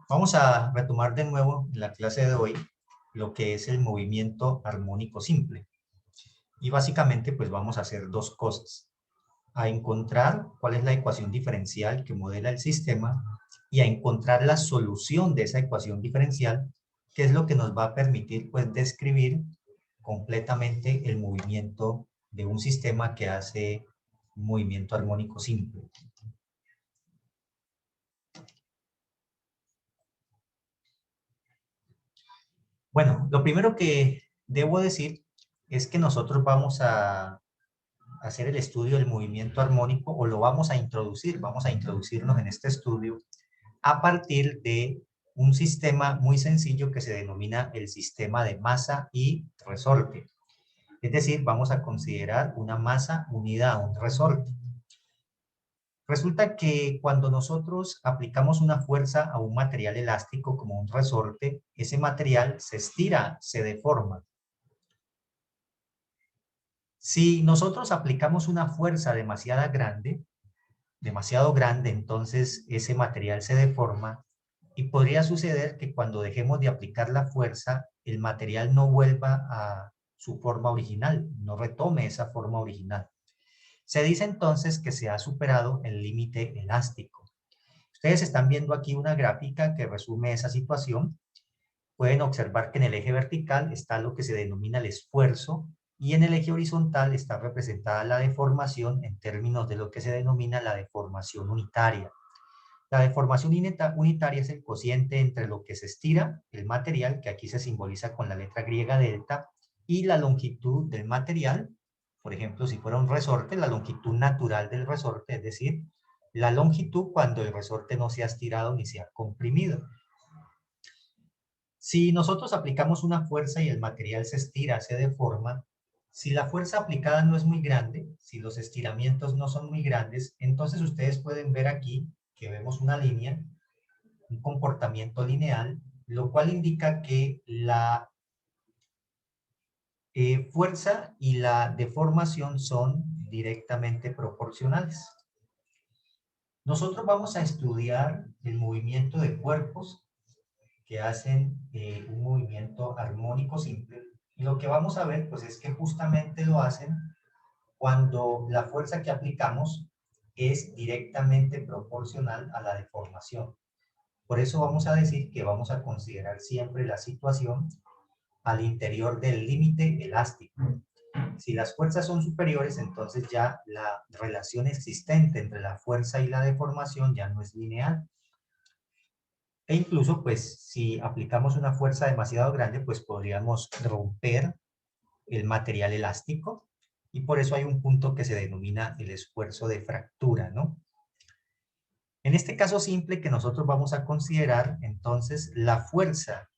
Vamos a retomar de nuevo en la clase de hoy lo que es el movimiento armónico simple. Y básicamente pues vamos a hacer dos cosas. A encontrar cuál es la ecuación diferencial que modela el sistema y a encontrar la solución de esa ecuación diferencial, que es lo que nos va a permitir pues describir completamente el movimiento de un sistema que hace un movimiento armónico simple. Bueno, lo primero que debo decir es que nosotros vamos a hacer el estudio del movimiento armónico o lo vamos a introducirnos en este estudio a partir de un sistema muy sencillo que se denomina el sistema de masa y resorte. Es decir, vamos a considerar una masa unida a un resorte. Resulta que cuando nosotros aplicamos una fuerza a un material elástico como un resorte, ese material se estira, se deforma. Si nosotros aplicamos una fuerza demasiado grande, entonces ese material se deforma y podría suceder que cuando dejemos de aplicar la fuerza, el material no vuelva a su forma original, no retome esa forma original. Se dice entonces que se ha superado el límite elástico. Ustedes están viendo aquí una gráfica que resume esa situación. Pueden observar que en el eje vertical está lo que se denomina el esfuerzo y en el eje horizontal está representada la deformación en términos de lo que se denomina la deformación unitaria. La deformación unitaria es el cociente entre lo que se estira, el material, que aquí se simboliza con la letra griega delta, y la longitud del material. Por ejemplo, si fuera un resorte, la longitud natural del resorte, es decir, la longitud cuando el resorte no se ha estirado ni se ha comprimido. Si nosotros aplicamos una fuerza y el material se estira, se deforma, si la fuerza aplicada no es muy grande, si los estiramientos no son muy grandes, entonces ustedes pueden ver aquí que vemos una línea, un comportamiento lineal, lo cual indica que la fuerza y la deformación son directamente proporcionales. Nosotros vamos a estudiar el movimiento de cuerpos que hacen un movimiento armónico simple. Y lo que vamos a ver, pues, es que justamente lo hacen cuando la fuerza que aplicamos es directamente proporcional a la deformación. Por eso vamos a decir que vamos a considerar siempre la situación al interior del límite elástico. Si las fuerzas son superiores, entonces ya la relación existente entre la fuerza y la deformación ya no es lineal. E incluso, pues, si aplicamos una fuerza demasiado grande, pues podríamos romper el material elástico y por eso hay un punto que se denomina el esfuerzo de fractura, ¿no? En este caso simple que nosotros vamos a considerar, entonces, la fuerza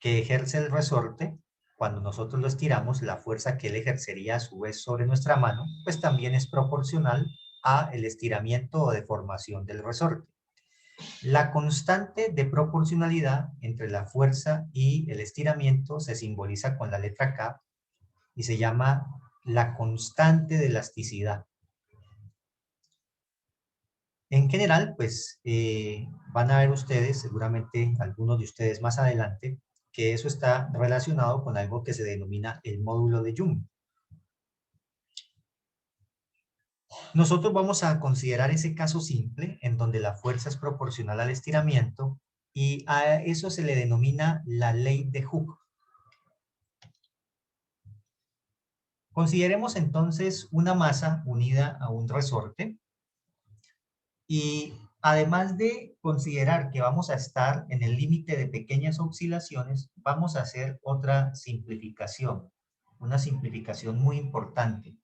que ejerce el resorte, cuando nosotros lo estiramos, la fuerza que él ejercería a su vez sobre nuestra mano, pues también es proporcional a el estiramiento o deformación del resorte. La constante de proporcionalidad entre la fuerza y el estiramiento se simboliza con la letra K y se llama la constante de elasticidad. En general, pues van a ver ustedes, seguramente algunos de ustedes más adelante, que eso está relacionado con algo que se denomina el módulo de Young. Nosotros vamos a considerar ese caso simple en donde la fuerza es proporcional al estiramiento y a eso se le denomina la ley de Hooke. Consideremos entonces una masa unida a un resorte y además de considerar que vamos a estar en el límite de pequeñas oscilaciones, vamos a hacer otra simplificación, una simplificación muy importante.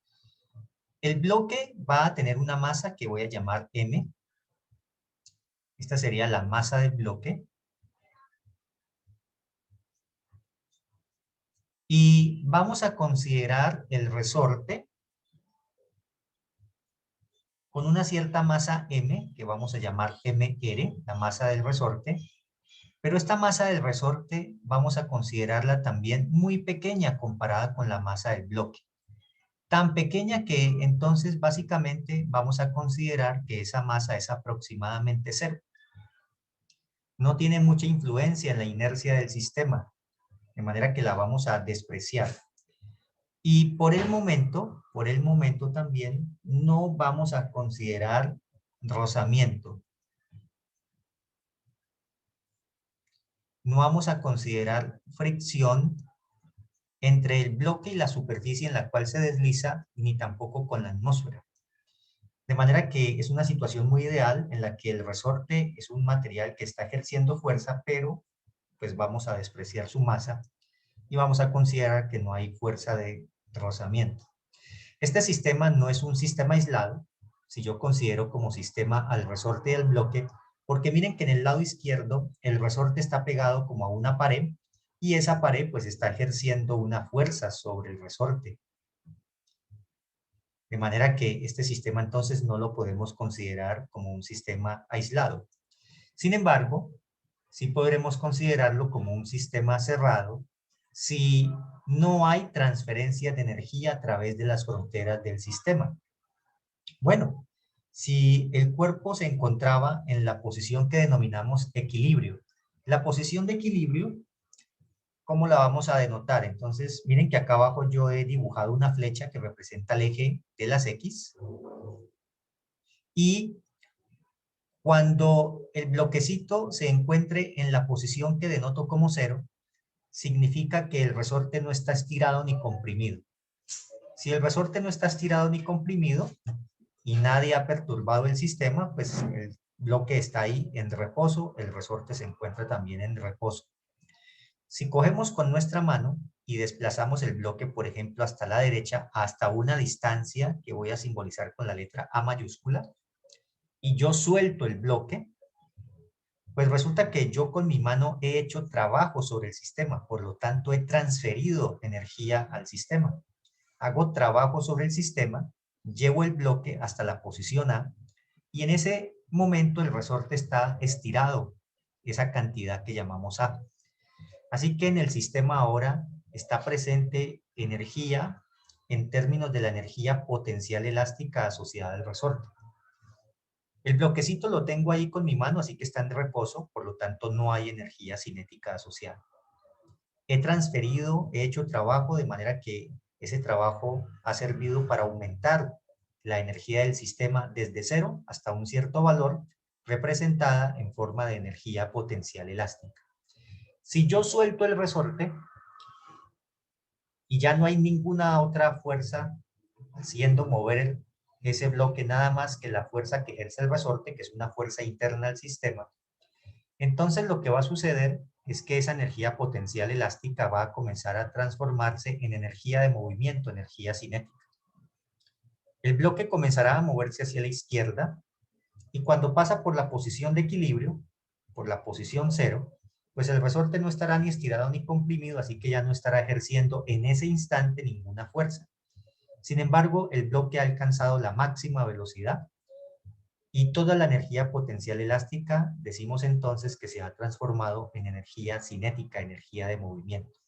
El bloque va a tener una masa que voy a llamar M. Esta sería la masa del bloque. Y vamos a considerar el resorte con una cierta masa M, que vamos a llamar MR, la masa del resorte. Pero esta masa del resorte vamos a considerarla también muy pequeña comparada con la masa del bloque. Tan pequeña que entonces básicamente vamos a considerar que esa masa es aproximadamente cero. No tiene mucha influencia en la inercia del sistema, de manera que la vamos a despreciar. Y por el momento también no vamos a considerar rozamiento. No vamos a considerar fricción entre el bloque y la superficie en la cual se desliza, ni tampoco con la atmósfera. De manera que es una situación muy ideal en la que el resorte es un material que está ejerciendo fuerza, pero pues vamos a despreciar su masa y vamos a considerar que no hay fuerza de rozamiento. Este sistema no es un sistema aislado, si yo considero como sistema al resorte y al bloque, porque miren que en el lado izquierdo el resorte está pegado como a una pared y esa pared pues está ejerciendo una fuerza sobre el resorte. De manera que este sistema entonces no lo podemos considerar como un sistema aislado. Sin embargo, sí podremos considerarlo como un sistema cerrado si no hay transferencia de energía a través de las fronteras del sistema. Bueno, si el cuerpo se encontraba en la posición que denominamos equilibrio, la posición de equilibrio, ¿cómo la vamos a denotar? Entonces, miren que acá abajo yo he dibujado una flecha que representa el eje de las X y cuando el bloquecito se encuentre en la posición que denoto como 0, significa que el resorte no está estirado ni comprimido. Si el resorte no está estirado ni comprimido y nadie ha perturbado el sistema, pues el bloque está ahí en reposo, el resorte se encuentra también en reposo. Si cogemos con nuestra mano y desplazamos el bloque, por ejemplo, hasta la derecha, hasta una distancia que voy a simbolizar con la letra A mayúscula, y yo suelto el bloque, pues resulta que yo con mi mano he hecho trabajo sobre el sistema, por lo tanto he transferido energía al sistema. Hago trabajo sobre el sistema, llevo el bloque hasta la posición A y en ese momento el resorte está estirado, esa cantidad que llamamos A. Así que en el sistema ahora está presente energía en términos de la energía potencial elástica asociada al resorte. El bloquecito lo tengo ahí con mi mano, así que está en reposo, por lo tanto no hay energía cinética asociada. He transferido, he hecho trabajo de manera que ese trabajo ha servido para aumentar la energía del sistema desde 0 hasta un cierto valor, representada en forma de energía potencial elástica. Si yo suelto el resorte y ya no hay ninguna otra fuerza haciendo mover ese bloque nada más que la fuerza que ejerce el resorte, que es una fuerza interna al sistema, entonces lo que va a suceder es que esa energía potencial elástica va a comenzar a transformarse en energía de movimiento, energía cinética. El bloque comenzará a moverse hacia la izquierda y cuando pasa por la posición de equilibrio, por la posición 0, pues el resorte no estará ni estirado ni comprimido, así que ya no estará ejerciendo en ese instante ninguna fuerza. Sin embargo, el bloque ha alcanzado la máxima velocidad y toda la energía potencial elástica decimos entonces que se ha transformado en energía cinética, energía de movimiento.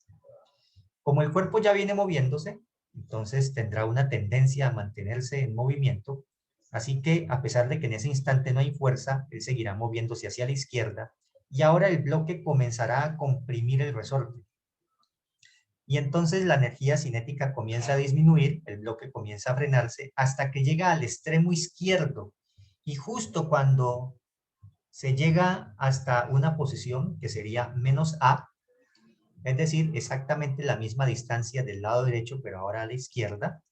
Como el cuerpo ya viene moviéndose, entonces tendrá una tendencia a mantenerse en movimiento, así que a pesar de que en ese instante no hay fuerza, él seguirá moviéndose hacia la izquierda y ahora el bloque comenzará a comprimir el resorte. Y entonces la energía cinética comienza a disminuir, el bloque comienza a frenarse hasta que llega al extremo izquierdo. Y justo cuando se llega hasta una posición que sería menos A, es decir, exactamente la misma distancia del lado derecho, pero ahora a la izquierda,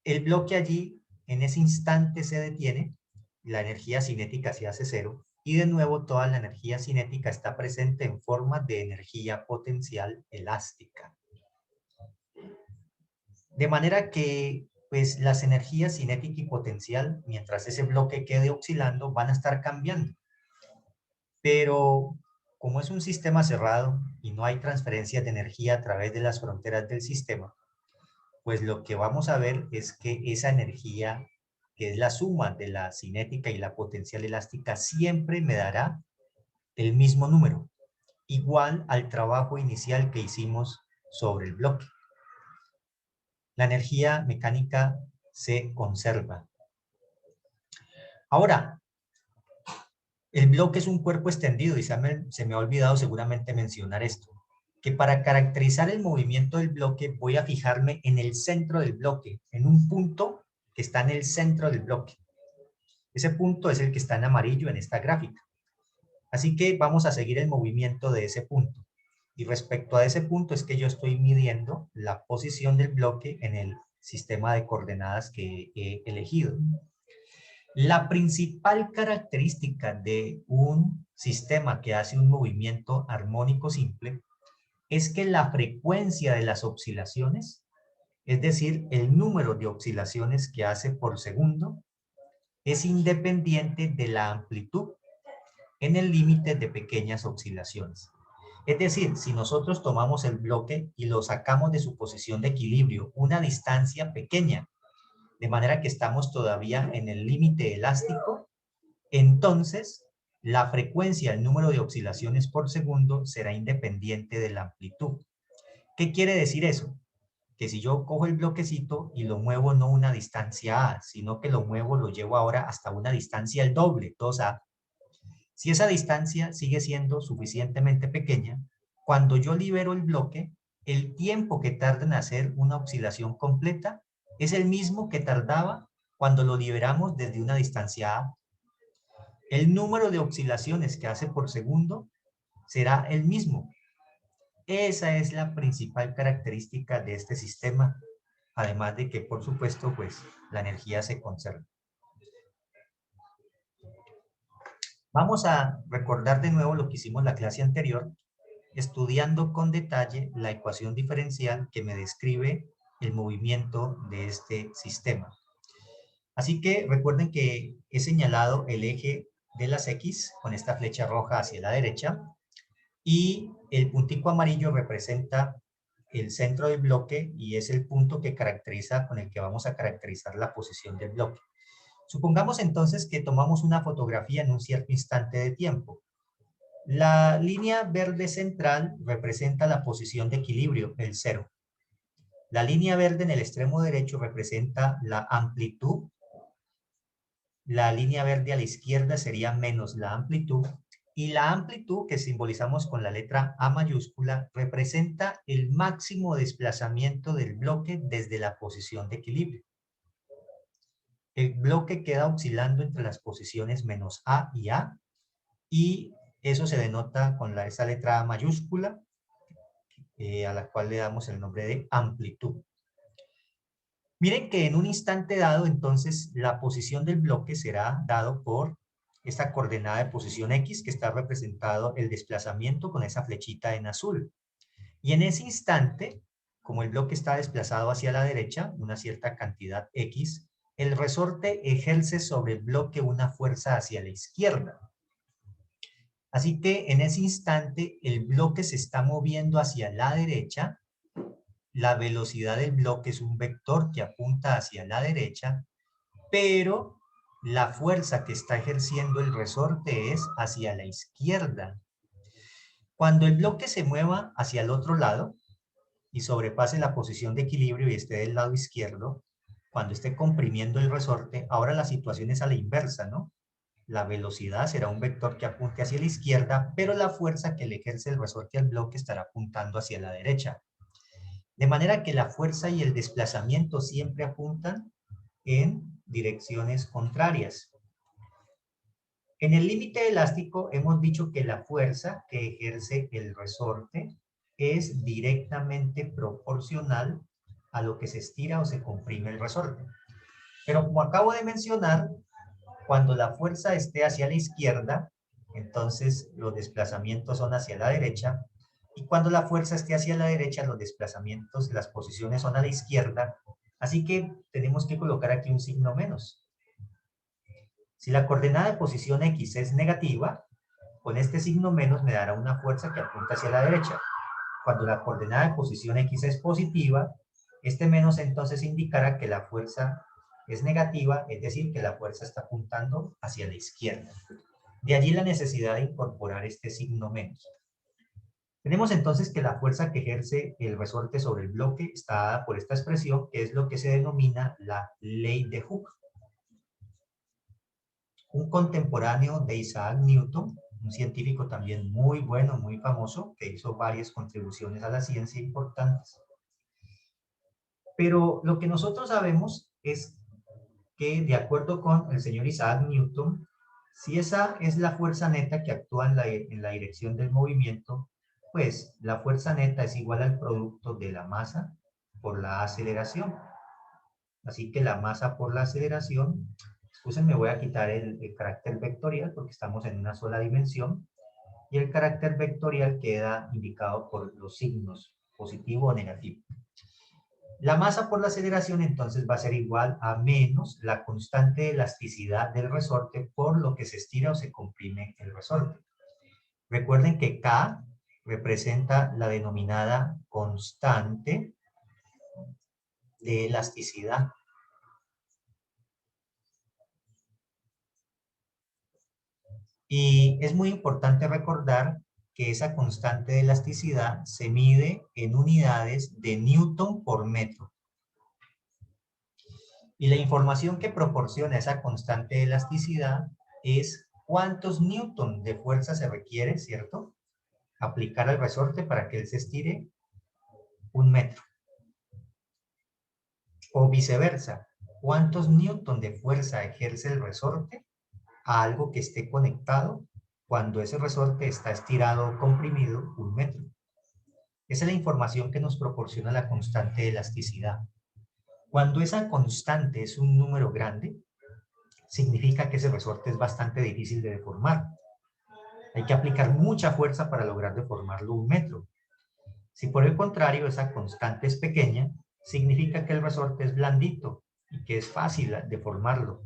el bloque allí en ese instante se detiene, la energía cinética se hace 0, y de nuevo toda la energía cinética está presente en forma de energía potencial elástica. De manera que pues las energías cinética y potencial, mientras ese bloque quede oscilando, van a estar cambiando. Pero como es un sistema cerrado y no hay transferencia de energía a través de las fronteras del sistema, pues lo que vamos a ver es que esa energía, que es la suma de la cinética y la potencial elástica, siempre me dará el mismo número, igual al trabajo inicial que hicimos sobre el bloque. la energía mecánica se conserva. Ahora, el bloque es un cuerpo extendido y se me ha olvidado seguramente mencionar esto, que para caracterizar el movimiento del bloque voy a fijarme en el centro del bloque, en un punto que está en el centro del bloque. Ese punto es el que está en amarillo en esta gráfica. Así que vamos a seguir el movimiento de ese punto. Y respecto a ese punto es que yo estoy midiendo la posición del bloque en el sistema de coordenadas que he elegido. La principal característica de un sistema que hace un movimiento armónico simple es que la frecuencia de las oscilaciones, es decir, el número de oscilaciones que hace por segundo, es independiente de la amplitud en el límite de pequeñas oscilaciones. Es decir, si nosotros tomamos el bloque y lo sacamos de su posición de equilibrio, una distancia pequeña, de manera que estamos todavía en el límite elástico, entonces la frecuencia, el número de oscilaciones por segundo será independiente de la amplitud. ¿Qué quiere decir eso? Que si yo cojo el bloquecito y lo muevo no una distancia A, sino que lo muevo, lo llevo ahora hasta una distancia el doble, 2A. Si esa distancia sigue siendo suficientemente pequeña, cuando yo libero el bloque, el tiempo que tarda en hacer una oscilación completa es el mismo que tardaba cuando lo liberamos desde una distancia A. El número de oscilaciones que hace por segundo será el mismo. Esa es la principal característica de este sistema, además de que, por supuesto, pues la energía se conserva. Vamos a recordar de nuevo lo que hicimos la clase anterior, estudiando con detalle la ecuación diferencial que me describe el movimiento de este sistema. Así que recuerden que he señalado el eje de las X con esta flecha roja hacia la derecha y el puntico amarillo representa el centro del bloque y es el punto que caracteriza, con el que vamos a caracterizar la posición del bloque. Supongamos entonces que tomamos una fotografía en un cierto instante de tiempo. La línea verde central representa la posición de equilibrio, el 0. La línea verde en el extremo derecho representa la amplitud. La línea verde a la izquierda sería menos la amplitud. Y la amplitud, que simbolizamos con la letra A mayúscula, representa el máximo desplazamiento del bloque desde la posición de equilibrio. El bloque queda oscilando entre las posiciones menos A y A, y eso se denota con esa letra A mayúscula, a la cual le damos el nombre de amplitud. Miren que en un instante dado, entonces, la posición del bloque será dado por esta coordenada de posición X, que está representado el desplazamiento con esa flechita en azul. Y en ese instante, como el bloque está desplazado hacia la derecha, una cierta cantidad X, el resorte ejerce sobre el bloque una fuerza hacia la izquierda. Así que en ese instante el bloque se está moviendo hacia la derecha. La velocidad del bloque es un vector que apunta hacia la derecha, pero la fuerza que está ejerciendo el resorte es hacia la izquierda. Cuando el bloque se mueva hacia el otro lado y sobrepase la posición de equilibrio y esté del lado izquierdo, cuando esté comprimiendo el resorte, ahora la situación es a la inversa, ¿no? La velocidad será un vector que apunte hacia la izquierda, pero la fuerza que le ejerce el resorte al bloque estará apuntando hacia la derecha. De manera que la fuerza y el desplazamiento siempre apuntan en direcciones contrarias. En el límite elástico hemos dicho que la fuerza que ejerce el resorte es directamente proporcional a lo que se estira o se comprime el resorte. Pero como acabo de mencionar, cuando la fuerza esté hacia la izquierda, entonces los desplazamientos son hacia la derecha, y cuando la fuerza esté hacia la derecha, los desplazamientos, las posiciones son a la izquierda, así que tenemos que colocar aquí un signo menos. Si la coordenada de posición X es negativa, con este signo menos me dará una fuerza que apunta hacia la derecha. Cuando la coordenada de posición X es positiva, este menos entonces indicará que la fuerza es negativa, es decir, que la fuerza está apuntando hacia la izquierda. De allí la necesidad de incorporar este signo menos. Tenemos entonces que la fuerza que ejerce el resorte sobre el bloque está dada por esta expresión, que es lo que se denomina la ley de Hooke. Un contemporáneo de Isaac Newton, un científico también muy bueno, muy famoso, que hizo varias contribuciones a la ciencia importantes. Pero lo que nosotros sabemos es que, de acuerdo con el señor Isaac Newton, si esa es la fuerza neta que actúa en la dirección del movimiento, pues la fuerza neta es igual al producto de la masa por la aceleración. Así que la masa por la aceleración, me voy a quitar el carácter vectorial porque estamos en una sola dimensión, y el carácter vectorial queda indicado por los signos positivo o negativo. La masa por la aceleración entonces va a ser igual a menos la constante de elasticidad del resorte por lo que se estira o se comprime el resorte. Recuerden que K representa la denominada constante de elasticidad. Y es muy importante recordar que esa constante de elasticidad se mide en unidades de Newton por metro. Y la información que proporciona esa constante de elasticidad es cuántos newton de fuerza se requiere, ¿cierto?, aplicar al resorte para que él se estire 1 metro. O viceversa, cuántos newton de fuerza ejerce el resorte a algo que esté conectado cuando ese resorte está estirado o comprimido 1 metro. Esa es la información que nos proporciona la constante de elasticidad. Cuando esa constante es un número grande, significa que ese resorte es bastante difícil de deformar. Hay que aplicar mucha fuerza para lograr deformarlo 1 metro. Si por el contrario esa constante es pequeña, significa que el resorte es blandito y que es fácil deformarlo.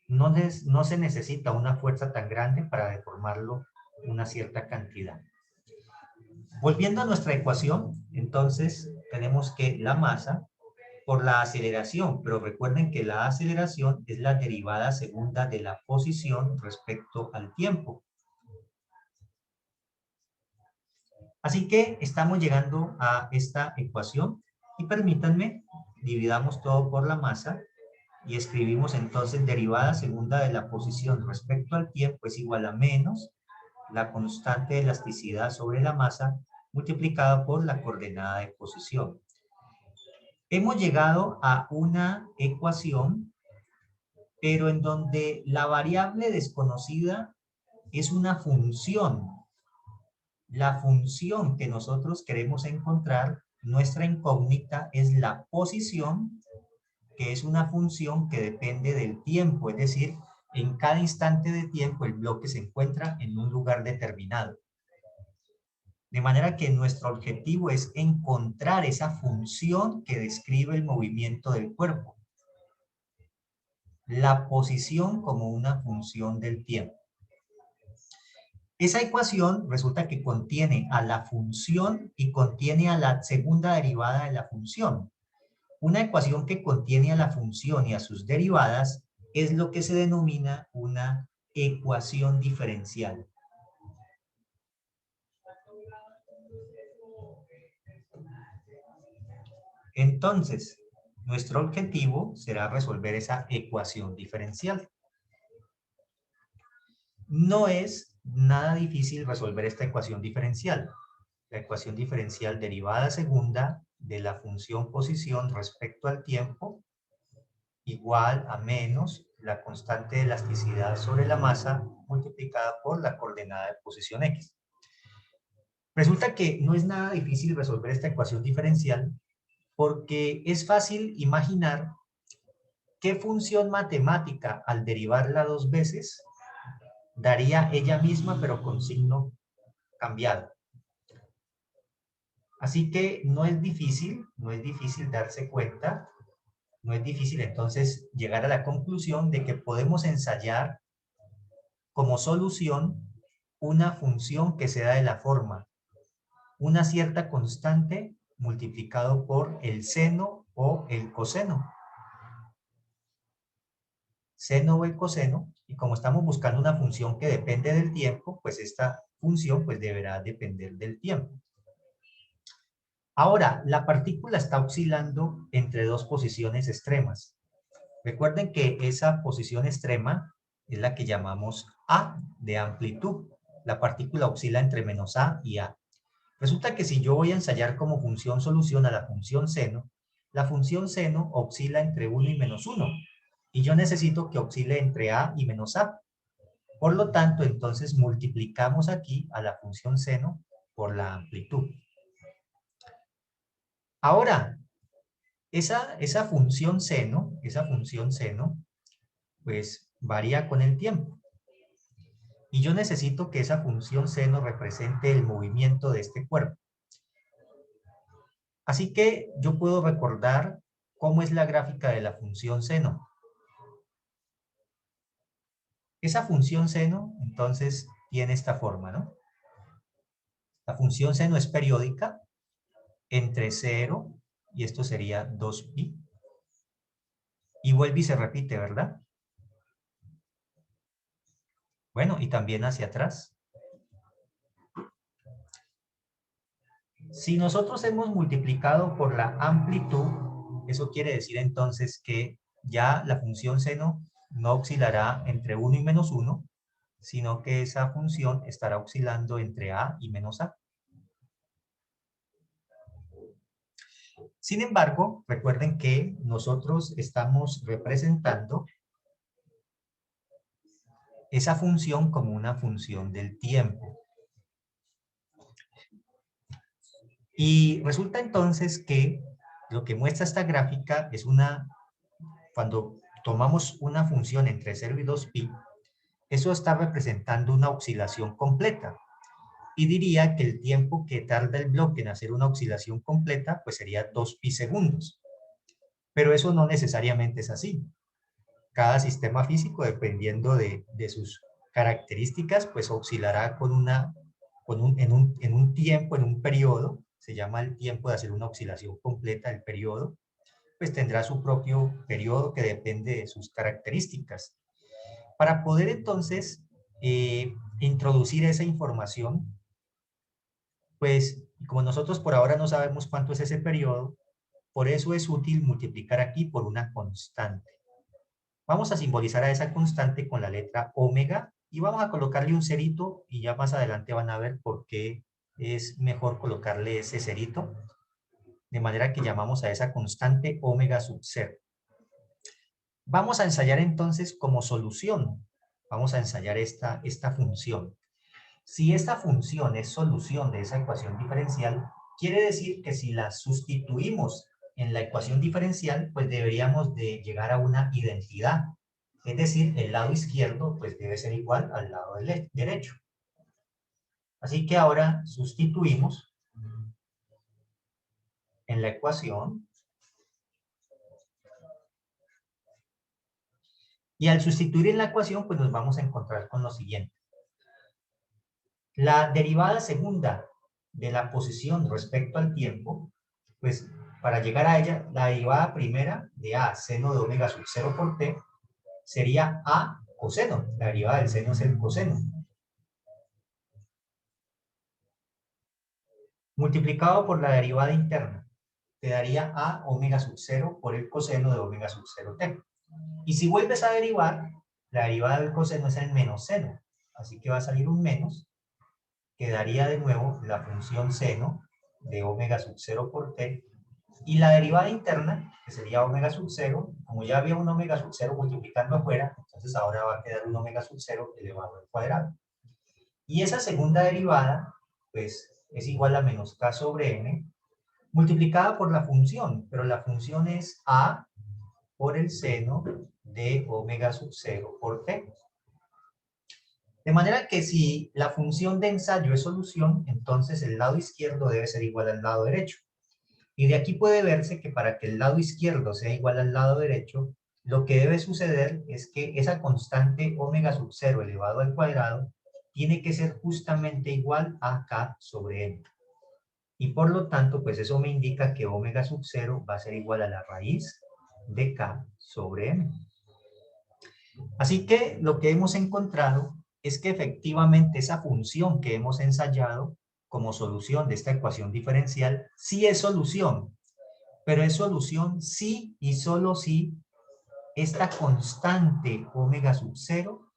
No se necesita una fuerza tan grande para deformarlo una cierta cantidad. Volviendo a nuestra ecuación, entonces tenemos que la masa por la aceleración, pero recuerden que la aceleración es la derivada segunda de la posición respecto al tiempo. Así que estamos llegando a esta ecuación y permítanme, dividamos todo por la masa y escribimos entonces derivada segunda de la posición respecto al tiempo es igual a menos la constante de elasticidad sobre la masa multiplicada por la coordenada de posición. Hemos llegado a una ecuación, pero en donde la variable desconocida es una función. La función que nosotros queremos encontrar, nuestra incógnita, es la posición, que es una función que depende del tiempo, es decir, en cada instante de tiempo el bloque se encuentra en un lugar determinado. De manera que nuestro objetivo es encontrar esa función que describe el movimiento del cuerpo. La posición como una función del tiempo. Esa ecuación resulta que contiene a la función y contiene a la segunda derivada de la función. Una ecuación que contiene a la función y a sus derivadas es lo que se denomina una ecuación diferencial. Entonces, nuestro objetivo será resolver esa ecuación diferencial. No es nada difícil resolver esta ecuación diferencial. La ecuación diferencial derivada segunda de la función posición respecto al tiempo igual a menos la constante de elasticidad sobre la masa multiplicada por la coordenada de posición x. Resulta que no es nada difícil resolver esta ecuación diferencial porque es fácil imaginar qué función matemática al derivarla 2 veces daría ella misma pero con signo cambiado. Así que no es difícil darse cuenta, no es difícil entonces llegar a la conclusión de que podemos ensayar como solución una función que se da de la forma una cierta constante multiplicado por el seno o el coseno. Seno o el coseno, y como estamos buscando una función que depende del tiempo, pues esta función pues deberá depender del tiempo. Ahora, la partícula está oscilando entre dos posiciones extremas. Recuerden que esa posición extrema es la que llamamos A de amplitud. La partícula oscila entre menos A y A. Resulta que si yo voy a ensayar como función solución a la función seno oscila entre 1 y menos 1. Y yo necesito que oscile entre A y menos A. Por lo tanto, entonces multiplicamos aquí a la función seno por la amplitud. Ahora, esa función seno, pues varía con el tiempo. Y yo necesito que esa función seno represente el movimiento de este cuerpo. Así que yo puedo recordar cómo es la gráfica de la función seno. Esa función seno, entonces, tiene esta forma, ¿no? La función seno es periódica entre 0 y esto sería 2pi. Y vuelve y se repite, ¿verdad? Bueno, y también hacia atrás. Si nosotros hemos multiplicado por la amplitud, eso quiere decir entonces que ya la función seno no oscilará entre 1 y menos 1, sino que esa función estará oscilando entre A y menos A. Sin embargo, recuerden que nosotros estamos representando esa función como una función del tiempo. Y resulta entonces que lo que muestra esta gráfica es cuando tomamos una función entre 0 y 2pi, eso está representando una oscilación completa. Y diría que el tiempo que tarda el bloque en hacer una oscilación completa, pues sería 2pi segundos. Pero eso no necesariamente es así. Cada sistema físico, dependiendo de sus características, pues oscilará en un tiempo, en un periodo, se llama el tiempo de hacer una oscilación completa, el periodo, pues tendrá su propio periodo que depende de sus características. Para poder entonces introducir esa información, pues como nosotros por ahora no sabemos cuánto es ese periodo, por eso es útil multiplicar aquí por una constante. Vamos a simbolizar a esa constante con la letra omega y vamos a colocarle un cerito y ya más adelante van a ver por qué es mejor colocarle ese cerito. De manera que llamamos a esa constante omega sub 0. Vamos a ensayar entonces como solución. Vamos a ensayar esta función. Si esta función es solución de esa ecuación diferencial, quiere decir que si la sustituimos en la ecuación diferencial, pues deberíamos de llegar a una identidad. Es decir, el lado izquierdo pues debe ser igual al lado derecho. Así que ahora sustituimos en la ecuación. Y al sustituir en la ecuación, pues nos vamos a encontrar con lo siguiente. La derivada segunda de la posición respecto al tiempo, pues para llegar a ella, la derivada primera de A seno de omega sub 0 por t sería A coseno. La derivada del seno es el coseno. Multiplicado por la derivada interna, te daría A omega sub 0 por el coseno de omega sub 0 t. Y si vuelves a derivar, la derivada del coseno es el menos seno. Así que va a salir un menos, que daría de nuevo la función seno de omega sub 0 por t. Y la derivada interna, que sería omega sub 0, como ya había un omega sub 0 multiplicando afuera, entonces ahora va a quedar un omega sub 0 elevado al cuadrado. Y esa segunda derivada, pues, es igual a menos k sobre n, multiplicada por la función, pero la función es a por el seno de omega sub 0 por t. De manera que si la función de ensayo es solución, entonces el lado izquierdo debe ser igual al lado derecho. Y de aquí puede verse que para que el lado izquierdo sea igual al lado derecho, lo que debe suceder es que esa constante omega sub 0 elevado al cuadrado tiene que ser justamente igual a k sobre n. Y por lo tanto, pues eso me indica que omega sub 0 va a ser igual a la raíz de k sobre n. Así que lo que hemos encontrado es que efectivamente esa función que hemos ensayado como solución de esta ecuación diferencial, sí es solución, pero es solución sí y solo si esta constante omega sub 0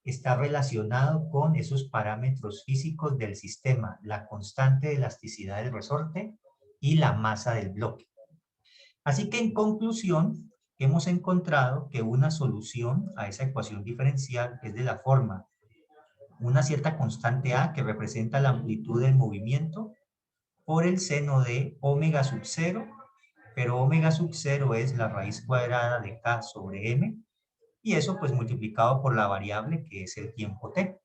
está relacionado con esos parámetros físicos del sistema, la constante de elasticidad del resorte y la masa del bloque. Así que en conclusión, hemos encontrado que una solución a esa ecuación diferencial es de la forma una cierta constante A que representa la amplitud del movimiento por el seno de omega sub 0, pero omega sub 0 es la raíz cuadrada de K sobre M, y eso pues multiplicado por la variable que es el tiempo t.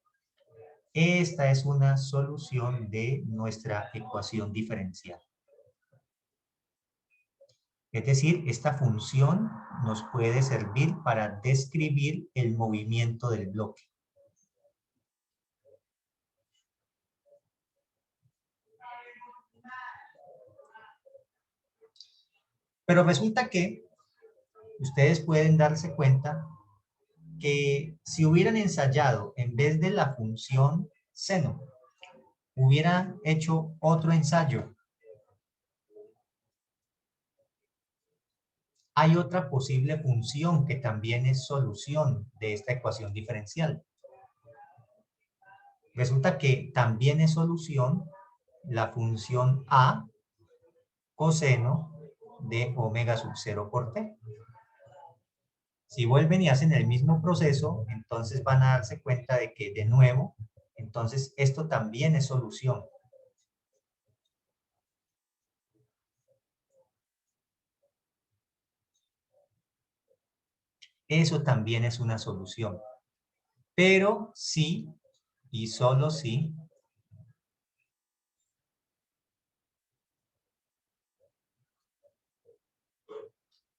Esta es una solución de nuestra ecuación diferencial. Es decir, esta función nos puede servir para describir el movimiento del bloque. Pero resulta que ustedes pueden darse cuenta que si hubieran ensayado en vez de la función seno, hubieran hecho otro ensayo. Hay otra posible función que también es solución de esta ecuación diferencial. Resulta que también es solución la función A coseno de omega sub 0 por t. Si vuelven y hacen el mismo proceso, entonces van a darse cuenta de que de nuevo, entonces esto también es solución. Eso también es una solución. Pero sí, y solo si,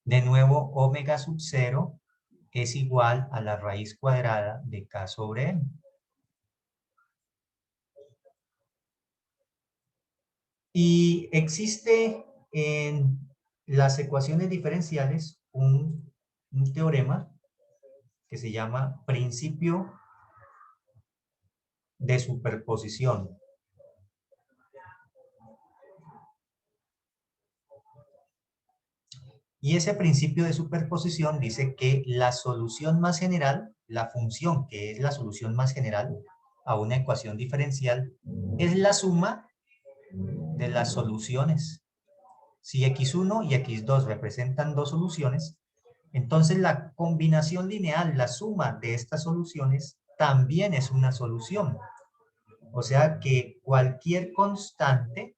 de nuevo, omega sub 0 es igual a la raíz cuadrada de K sobre M. Y existe en las ecuaciones diferenciales un teorema que se llama principio de superposición. Y ese principio de superposición dice que la solución más general, la función que es la solución más general a una ecuación diferencial, es la suma de las soluciones. Si x1 y x2 representan dos soluciones, entonces la combinación lineal, la suma de estas soluciones, también es una solución. O sea que cualquier constante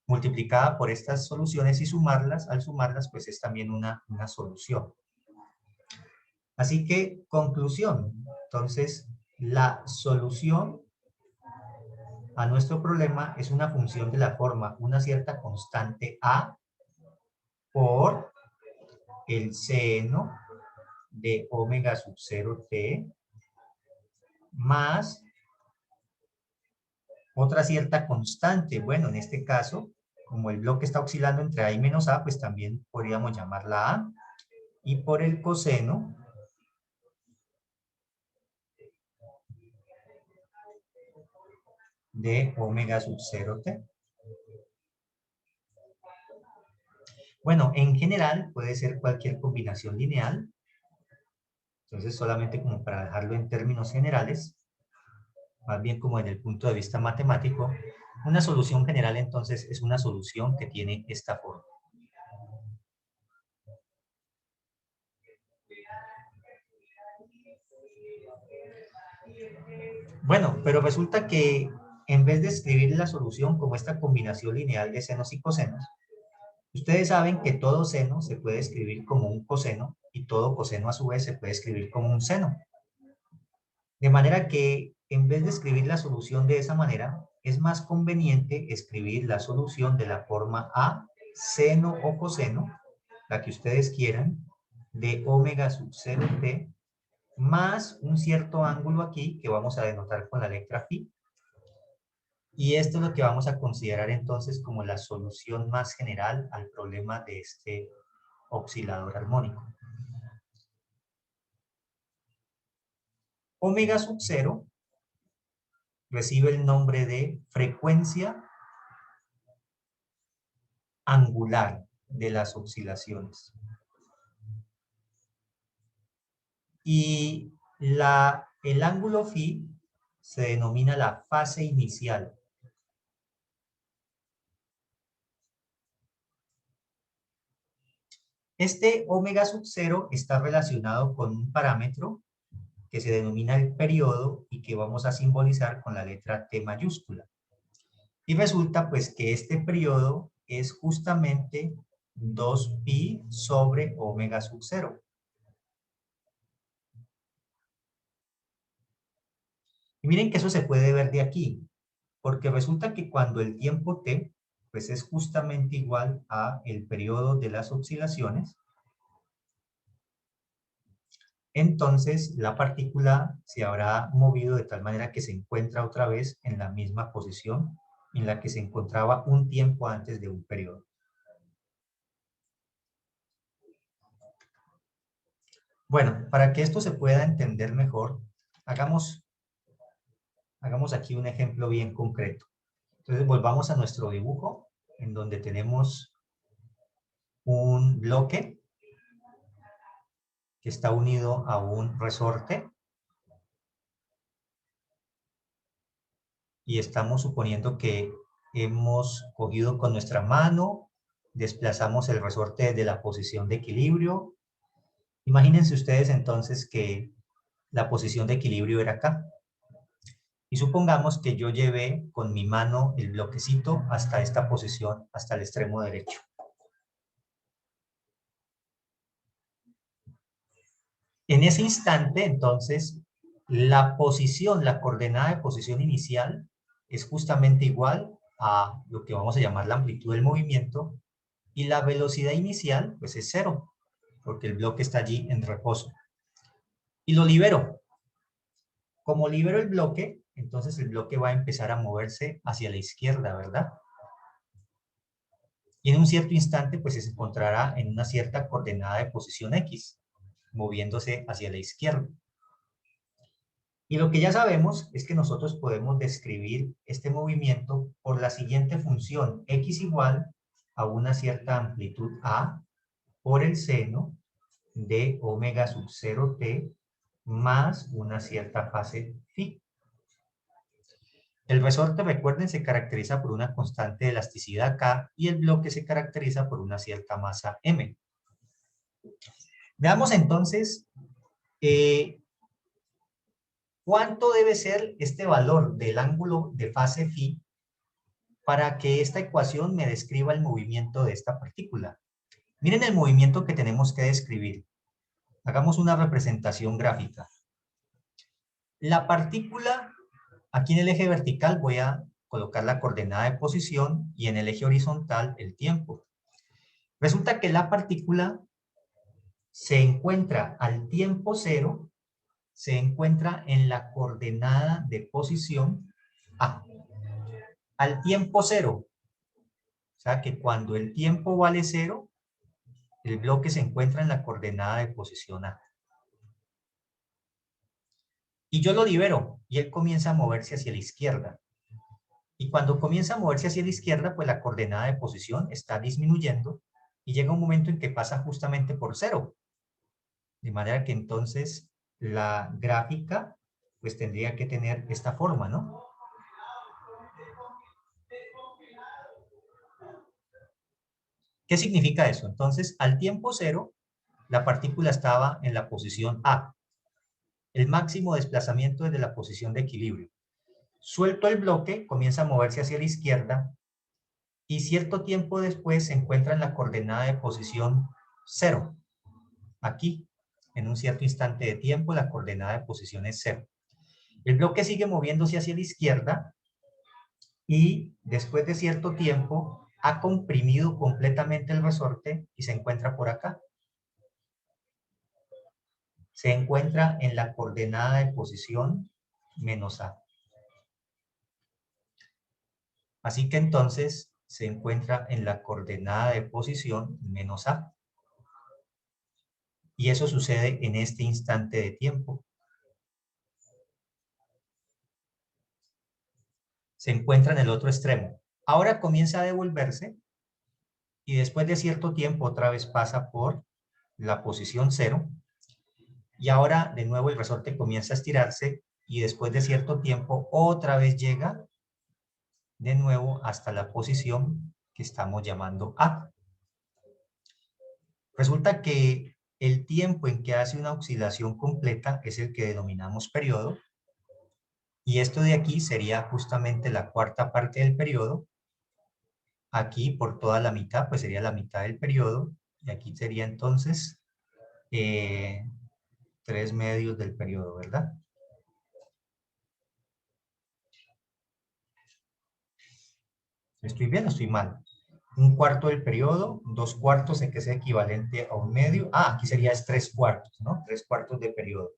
multiplicada por estas soluciones y sumarlas, al sumarlas, pues es también una solución. Así que, conclusión. Entonces, la solución a nuestro problema es una función de la forma una cierta constante A por el seno de omega sub 0 t más otra cierta constante. Bueno, en este caso, como el bloque está oscilando entre A y menos A, pues también podríamos llamarla A. Y por el coseno de omega sub 0 t. Bueno, en general puede ser cualquier combinación lineal. Entonces, solamente como para dejarlo en términos generales, más bien como desde el punto de vista matemático, una solución general entonces es una solución que tiene esta forma. Bueno, pero resulta que en vez de escribir la solución como esta combinación lineal de senos y cosenos, ustedes saben que todo seno se puede escribir como un coseno y todo coseno a su vez se puede escribir como un seno. De manera que en vez de escribir la solución de esa manera, es más conveniente escribir la solución de la forma A, seno o coseno, la que ustedes quieran, de omega sub 0 t, más un cierto ángulo aquí que vamos a denotar con la letra phi. Y esto es lo que vamos a considerar entonces como la solución más general al problema de este oscilador armónico. Omega sub 0 recibe el nombre de frecuencia angular de las oscilaciones. Y el ángulo phi se denomina la fase inicial. Este omega sub 0 está relacionado con un parámetro que se denomina el periodo y que vamos a simbolizar con la letra T mayúscula. Y resulta pues que este periodo es justamente 2pi sobre omega sub 0. Y miren que eso se puede ver de aquí, porque resulta que cuando el tiempo t pues es justamente igual a el periodo de las oscilaciones, entonces la partícula se habrá movido de tal manera que se encuentra otra vez en la misma posición en la que se encontraba un tiempo antes de un periodo. Bueno, para que esto se pueda entender mejor, hagamos aquí un ejemplo bien concreto. Entonces volvamos a nuestro dibujo, en donde tenemos un bloque que está unido a un resorte. Y estamos suponiendo que hemos cogido con nuestra mano, desplazamos el resorte desde la posición de equilibrio. Imagínense ustedes entonces que la posición de equilibrio era acá. Y supongamos que yo llevé con mi mano el bloquecito hasta esta posición, hasta el extremo derecho. En ese instante, entonces, la coordenada de posición inicial es justamente igual a lo que vamos a llamar la amplitud del movimiento, y la velocidad inicial, pues es 0, porque el bloque está allí en reposo. Y lo libero. Como libero el bloque, entonces el bloque va a empezar a moverse hacia la izquierda, ¿verdad? Y en un cierto instante, pues se encontrará en una cierta coordenada de posición X, moviéndose hacia la izquierda. Y lo que ya sabemos es que nosotros podemos describir este movimiento por la siguiente función: X igual a una cierta amplitud A por el seno de omega sub 0t más una cierta fase phi. El resorte, recuerden, se caracteriza por una constante de elasticidad K y el bloque se caracteriza por una cierta masa M. Veamos entonces cuánto debe ser este valor del ángulo de fase phi para que esta ecuación me describa el movimiento de esta partícula. Miren el movimiento que tenemos que describir. Hagamos una representación gráfica. La partícula, aquí en el eje vertical voy a colocar la coordenada de posición y en el eje horizontal el tiempo. Resulta que la partícula se encuentra al tiempo 0, se encuentra en la coordenada de posición A. Al tiempo 0. O sea que cuando el tiempo vale 0, el bloque se encuentra en la coordenada de posición A. Y yo lo libero y él comienza a moverse hacia la izquierda. Y cuando comienza a moverse hacia la izquierda, pues la coordenada de posición está disminuyendo y llega un momento en que pasa justamente por 0. De manera que entonces la gráfica pues tendría que tener esta forma, ¿no? ¿Qué significa eso? Entonces, al tiempo 0, la partícula estaba en la posición A. El máximo desplazamiento desde la posición de equilibrio. Suelto el bloque, comienza a moverse hacia la izquierda y cierto tiempo después se encuentra en la coordenada de posición 0. Aquí, en un cierto instante de tiempo, la coordenada de posición es 0. El bloque sigue moviéndose hacia la izquierda y después de cierto tiempo ha comprimido completamente el resorte y se encuentra por acá. Se encuentra en la coordenada de posición menos A. Así que entonces se encuentra en la coordenada de posición menos A. Y eso sucede en este instante de tiempo. se encuentra en el otro extremo. Ahora comienza a devolverse y después de cierto tiempo otra vez pasa por la posición 0 y ahora de nuevo el resorte comienza a estirarse y después de cierto tiempo otra vez llega de nuevo hasta la posición que estamos llamando A. Resulta que el tiempo en que hace una oscilación completa es el que denominamos periodo y esto de aquí sería justamente la cuarta parte del periodo. Aquí por toda la mitad, pues sería la mitad del periodo y aquí sería entonces 3/2 del periodo, ¿verdad? ¿Estoy bien o estoy mal? 1/4 del periodo, 2/4 en que es equivalente a 1/2. Ah, aquí sería 3/4, ¿no? 3/4 de periodo.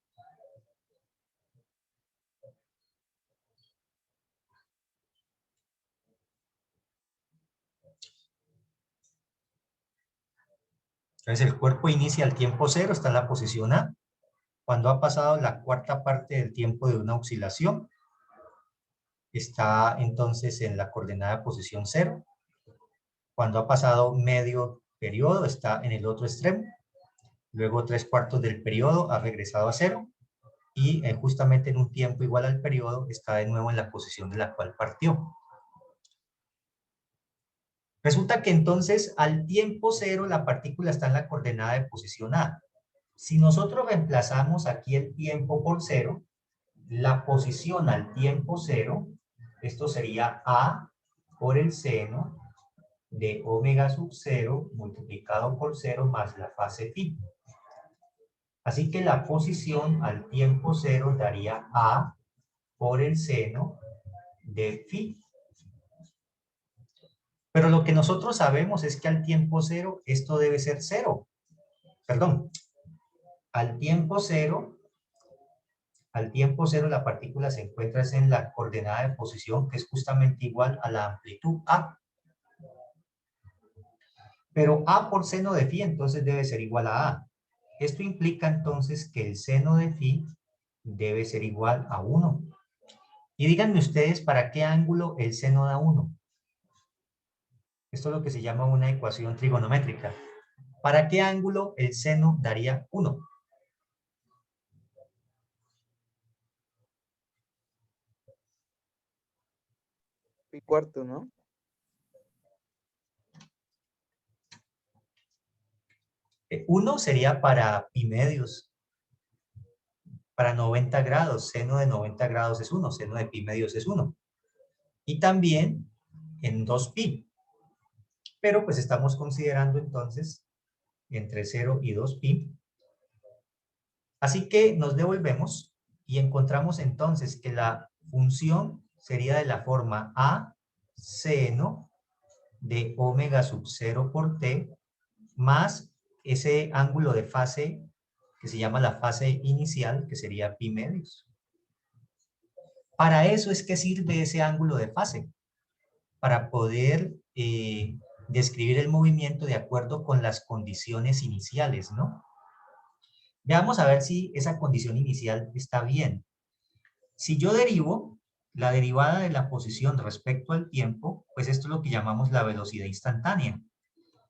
Entonces el cuerpo inicia al tiempo 0, está en la posición A. Cuando ha pasado la cuarta parte del tiempo de una oscilación, está entonces en la coordenada posición 0. Cuando ha pasado medio periodo, está en el otro extremo. Luego 3/4 del periodo ha regresado a 0. Y justamente en un tiempo igual al periodo está de nuevo en la posición de la cual partió. Resulta que entonces al tiempo 0 la partícula está en la coordenada de posición A. Si nosotros reemplazamos aquí el tiempo por 0, la posición al tiempo 0, esto sería A por el seno de omega sub 0 multiplicado por 0 más la fase phi. Así que la posición al tiempo 0 daría A por el seno de phi. Pero lo que nosotros sabemos es que al tiempo 0 esto debe ser 0. Perdón, al tiempo 0 la partícula se encuentra en la coordenada de posición que es justamente igual a la amplitud A. Pero A por seno de phi entonces debe ser igual a A. Esto implica entonces que el seno de phi debe ser igual a 1. Y díganme ustedes para qué ángulo el seno da 1. Esto es lo que se llama una ecuación trigonométrica. ¿Para qué ángulo el seno daría 1? Pi cuarto, ¿no? 1 sería para pi medios. Para 90 grados, seno de 90 grados es 1, seno de pi medios es 1. Y también en 2pi. Pero pues estamos considerando entonces entre 0 y 2pi. Así que nos devolvemos y encontramos entonces que la función sería de la forma a seno de omega sub 0 por t más ese ángulo de fase que se llama la fase inicial, que sería pi medios. Para eso es que sirve ese ángulo de fase, para poder describir el movimiento de acuerdo con las condiciones iniciales, ¿no? Veamos a ver si esa condición inicial está bien. Si yo derivo la derivada de la posición respecto al tiempo, pues esto es lo que llamamos la velocidad instantánea.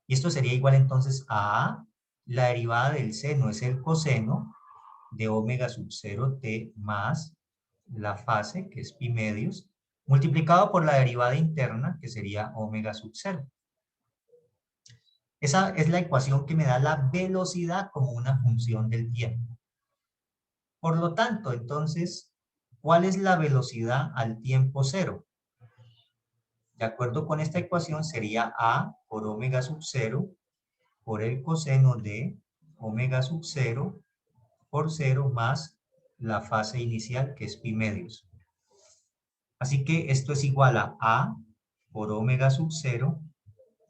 Y esto sería igual entonces a la derivada del seno es el coseno de omega sub 0t más la fase, que es pi medios, multiplicado por la derivada interna, que sería omega sub 0. Esa es la ecuación que me da la velocidad como una función del tiempo. Por lo tanto, entonces, ¿cuál es la velocidad al tiempo 0? De acuerdo con esta ecuación sería a por omega sub 0 por el coseno de omega sub 0 por 0 más la fase inicial, que es pi medios. Así que esto es igual a por omega sub 0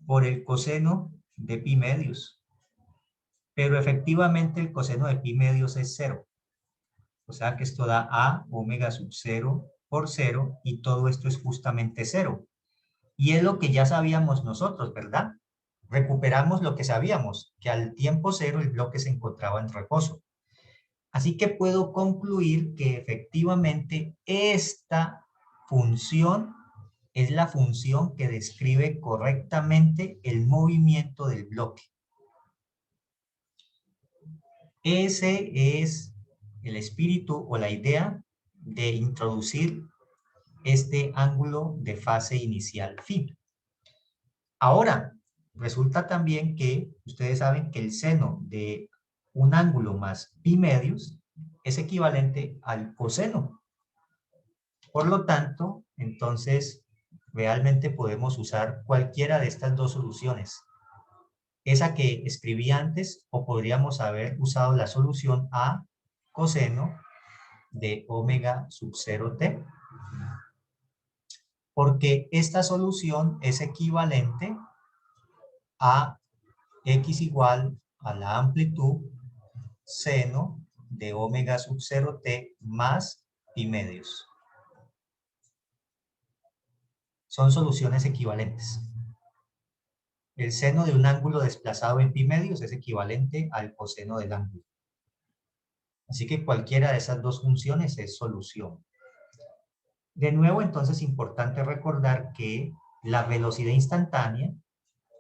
por el coseno de pi medios. Pero efectivamente el coseno de pi medios es 0. O sea que esto da a omega sub 0 por 0 y todo esto es justamente 0. Y es lo que ya sabíamos nosotros, ¿verdad? Recuperamos lo que sabíamos, que al tiempo 0 el bloque se encontraba en reposo. Así que puedo concluir que efectivamente esta función es la función que describe correctamente el movimiento del bloque. Ese es el espíritu o la idea de introducir este ángulo de fase inicial phi. Ahora, resulta también que ustedes saben que el seno de un ángulo más pi medios es equivalente al coseno. Por lo tanto, entonces, realmente podemos usar cualquiera de estas dos soluciones. Esa que escribí antes, o podríamos haber usado la solución a coseno de omega sub 0t, porque esta solución es equivalente a x igual a la amplitud seno de omega sub 0t más pi medios. Son soluciones equivalentes. El seno de un ángulo desplazado en pi medios es equivalente al coseno del ángulo. Así que cualquiera de esas dos funciones es solución. De nuevo, entonces, importante recordar que la velocidad instantánea,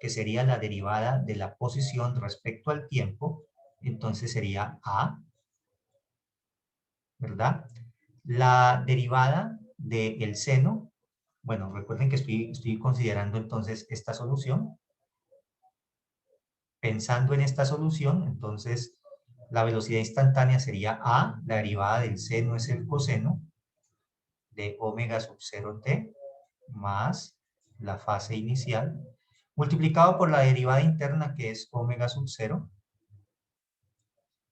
que sería la derivada de la posición respecto al tiempo, entonces sería a, ¿verdad? La derivada del seno, bueno, recuerden que estoy considerando entonces esta solución. Pensando en esta solución, entonces la velocidad instantánea sería a, la derivada del seno es el coseno de omega sub 0t más la fase inicial, multiplicado por la derivada interna que es omega sub 0,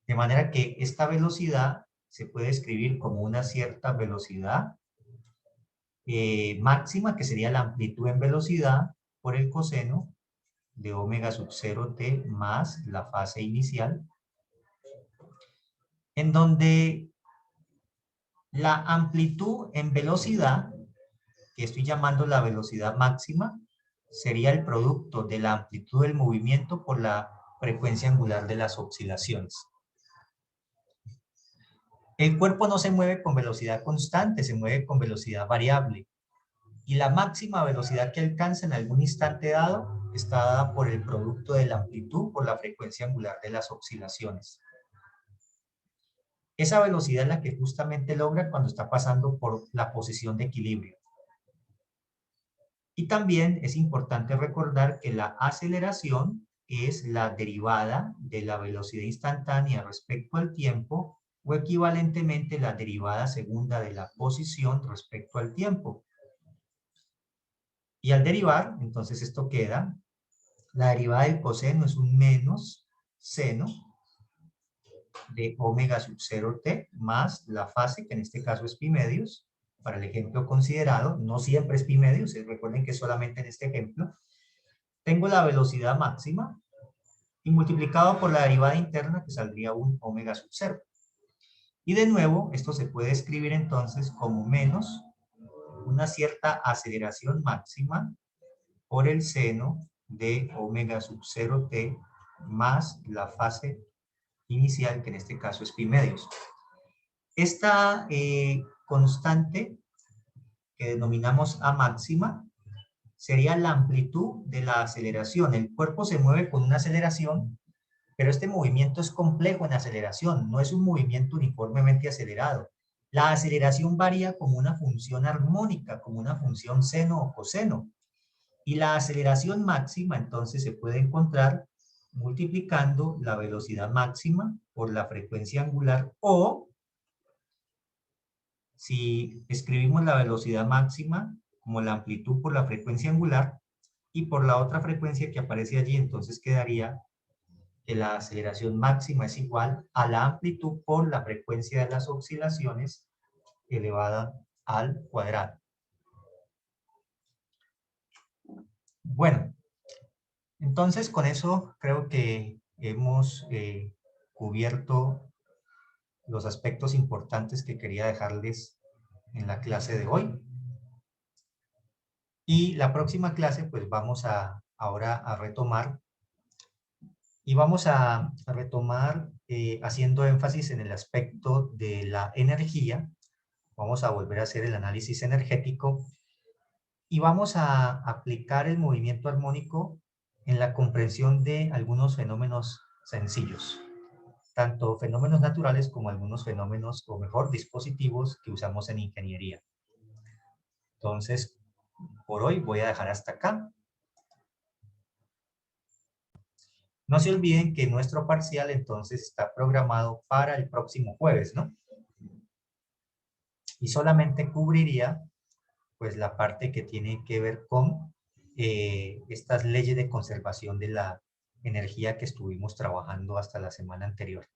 de manera que esta velocidad se puede escribir como una cierta velocidad máxima, que sería la amplitud en velocidad por el coseno de omega sub 0t más la fase inicial, en donde la amplitud en velocidad, que estoy llamando la velocidad máxima, sería el producto de la amplitud del movimiento por la frecuencia angular de las oscilaciones. El cuerpo no se mueve con velocidad constante, se mueve con velocidad variable. Y la máxima velocidad que alcanza en algún instante dado está dada por el producto de la amplitud por la frecuencia angular de las oscilaciones. Esa velocidad es la que justamente logra cuando está pasando por la posición de equilibrio. Y también es importante recordar que la aceleración es la derivada de la velocidad instantánea respecto al tiempo, o equivalentemente la derivada segunda de la posición respecto al tiempo. Y al derivar, entonces esto queda, la derivada del coseno es un menos seno de omega sub 0t más la fase, que en este caso es pi medios, para el ejemplo considerado, no siempre es pi medios, recuerden que solamente en este ejemplo, tengo la velocidad máxima y multiplicado por la derivada interna, que saldría un omega sub 0. Y de nuevo, esto se puede escribir entonces como menos una cierta aceleración máxima por el seno de omega sub 0t más la fase inicial, que en este caso es pi medios. Esta constante que denominamos A máxima sería la amplitud de la aceleración. El cuerpo se mueve con una aceleración, pero este movimiento es complejo en aceleración, no es un movimiento uniformemente acelerado. La aceleración varía como una función armónica, como una función seno o coseno. Y la aceleración máxima entonces se puede encontrar multiplicando la velocidad máxima por la frecuencia angular, o si escribimos la velocidad máxima como la amplitud por la frecuencia angular y por la otra frecuencia que aparece allí, entonces quedaría que la aceleración máxima es igual a la amplitud por la frecuencia de las oscilaciones elevada al cuadrado. Bueno, entonces con eso creo que hemos cubierto los aspectos importantes que quería dejarles en la clase de hoy. Y la próxima clase pues vamos ahora a retomar, y vamos a retomar haciendo énfasis en el aspecto de la energía. Vamos a volver a hacer el análisis energético Y vamos a aplicar el movimiento armónico en la comprensión de algunos fenómenos sencillos, tanto fenómenos naturales como algunos fenómenos, o mejor, dispositivos que usamos en ingeniería. Entonces, por hoy voy a dejar hasta acá. No se olviden que nuestro parcial entonces está programado para el próximo jueves, ¿no? Y solamente cubriría pues la parte que tiene que ver con estas leyes de conservación de la energía que estuvimos trabajando hasta la semana anterior.